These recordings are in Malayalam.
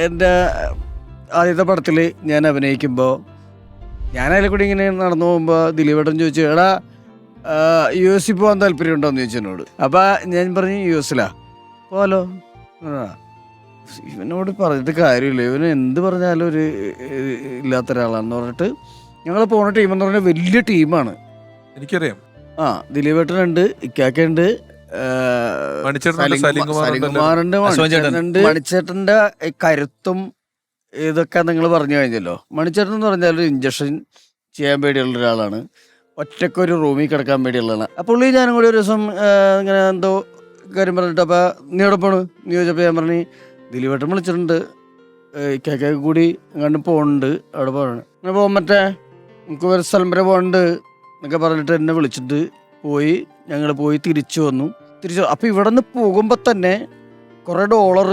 എൻ്റെ ആദ്യത്തെ പടത്തിൽ ഞാൻ അഭിനയിക്കുമ്പോൾ ഞാൻ അതിലെ കൂടി ഇങ്ങനെ നടന്നു പോകുമ്പോൾ ദിലീപേട്ടൻ ചോദിച്ചു, എടാ US പോകാൻ താല്പര്യമുണ്ടോയെന്ന് ചോദിച്ചു എന്നോട്. അപ്പം ഞാൻ പറഞ്ഞു US പോലോ. ഇവനോട് പറഞ്ഞിട്ട് കാര്യമില്ല, ഇവന് എന്ത് പറഞ്ഞാലും ഒരു ഇല്ലാത്ത ഒരാളാണെന്ന് പറഞ്ഞിട്ട് ഞങ്ങൾ പോണ ടീമെന്ന് പറഞ്ഞാൽ വലിയ ടീമാണ്. എനിക്കറിയാം. ദിലീപേട്ടനുണ്ട്, ഇക്കാക്കുണ്ട്, സലിംകുമാറുണ്ട്, മണിച്ചേട്ടൻ്റെ കരുത്തും ഇതൊക്കെ നിങ്ങൾ പറഞ്ഞു കഴിഞ്ഞല്ലോ. മണിച്ചേട്ടൻ എന്ന് പറഞ്ഞാൽ ഒരു ഇഞ്ചക്ഷൻ ചെയ്യാൻ പേടിയുള്ള ഒരാളാണ്, ഒറ്റക്കൊരു റൂമിൽ കിടക്കാൻ പേടിയുള്ളതാണ്. അപ്പോൾ പുള്ളി ഞാനും കൂടി ഒരു ദിവസം ഇങ്ങനെ എന്തോ കാര്യം പറഞ്ഞിട്ട്, അപ്പോൾ നീ എവിടെ പോണു നീ ചോദിച്ചപ്പോൾ ഞാൻ പറഞ്ഞു ദിലീപേട്ടൻ വിളിച്ചിട്ടുണ്ട്, ഇക്കാക്ക കൂടി എങ്ങാണ്ട് പോകുന്നുണ്ട്, അവിടെ പോകണം, അങ്ങനെ പോകാൻ മറ്റേ നമുക്ക് ഒരു സ്ഥലം വരെ പോകുന്നുണ്ട് എന്നൊക്കെ പറഞ്ഞിട്ട് എന്നെ വിളിച്ചിട്ട് പോയി. ഞങ്ങൾ പോയി തിരിച്ചു വന്നു. അപ്പോൾ ഇവിടെ നിന്ന് പോകുമ്പോൾ തന്നെ കുറേ ഡോളർ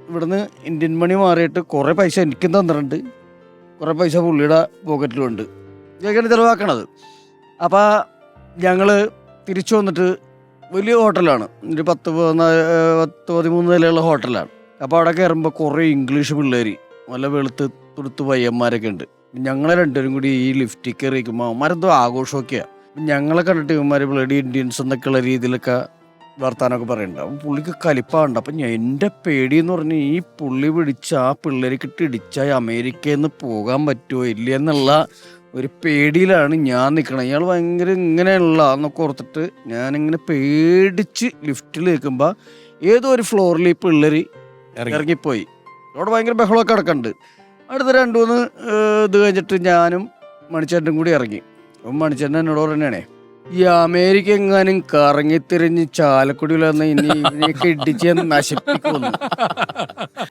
ഇവിടുന്ന് ഇന്ത്യൻ മണി മാറിയിട്ട് കുറേ പൈസ എനിക്കും തന്നിട്ടുണ്ട്, കുറേ പൈസ പുള്ളിയുടെ പോക്കറ്റിലുണ്ട്, ഇതൊക്കെയാണ് ചിലവാക്കണത്. അപ്പോൾ ഞങ്ങൾ തിരിച്ചു വന്നിട്ട് വലിയ ഹോട്ടലാണ്, ഒരു 10-13 നിലയുള്ള ഹോട്ടലാണ്. അപ്പോൾ അവിടെ കയറുമ്പോൾ കുറേ ഇംഗ്ലീഷ് പിള്ളേർ നല്ല വെളുത്ത് തുടുത്ത് പയ്യന്മാരൊക്കെ ഉണ്ട്. ഞങ്ങളെ രണ്ടുപേരും കൂടി ഈ ലിഫ്റ്റിൽ കയറിയിരിക്കുമ്പോൾ അവന്മാരെന്തോ ആഘോഷമൊക്കെയാണ്. ഞങ്ങളെ കണ്ടിട്ട് ഇവന്മാർ ബ്ലഡി ഇന്ത്യൻസ് എന്നൊക്കെയുള്ള രീതിയിലൊക്കെ വർത്താനമൊക്കെ പറയുന്നുണ്ട്. അപ്പം പുള്ളിക്ക് കലിപ്പാണ്ട്. അപ്പം എൻ്റെ പേടി എന്ന് പറഞ്ഞാൽ ഈ പുള്ളി പിടിച്ച ആ പിള്ളേർക്കിട്ട് ഇടിച്ചാൽ അമേരിക്കയിൽ നിന്ന് പോകാൻ പറ്റുമോ ഇല്ല എന്നുള്ള ഒരു പേടിയിലാണ് ഞാൻ നിൽക്കണത്. ഇയാൾ ഭയങ്കര ഇങ്ങനെയുള്ള എന്നൊക്കെ ഓർത്തിട്ട് ഞാനിങ്ങനെ പേടിച്ച് ലിഫ്റ്റിൽ നിൽക്കുമ്പോൾ ഏതോ ഒരു ഫ്ലോറിൽ ഈ പിള്ളേർ ഇറങ്ങിപ്പോയി. അവിടെ ഭയങ്കര ബഹളമൊക്കെ കിടക്കുന്നുണ്ട്. അടുത്ത 2-3 ഇത് കഴിഞ്ഞിട്ട് ഞാനും മണിച്ചേട്ടനും കൂടി ഇറങ്ങി. അപ്പം മണിച്ചേട്ടൻ എന്നോട് പറഞ്ഞാണേ, ഈ അമേരിക്ക എങ്ങാനും കറങ്ങിത്തിരിഞ്ഞ് ചാലക്കുടിയിൽ വന്ന് ഇനി ഇതിനെയൊക്കെ ഇടിച്ച് നശിപ്പിക്കുന്നു.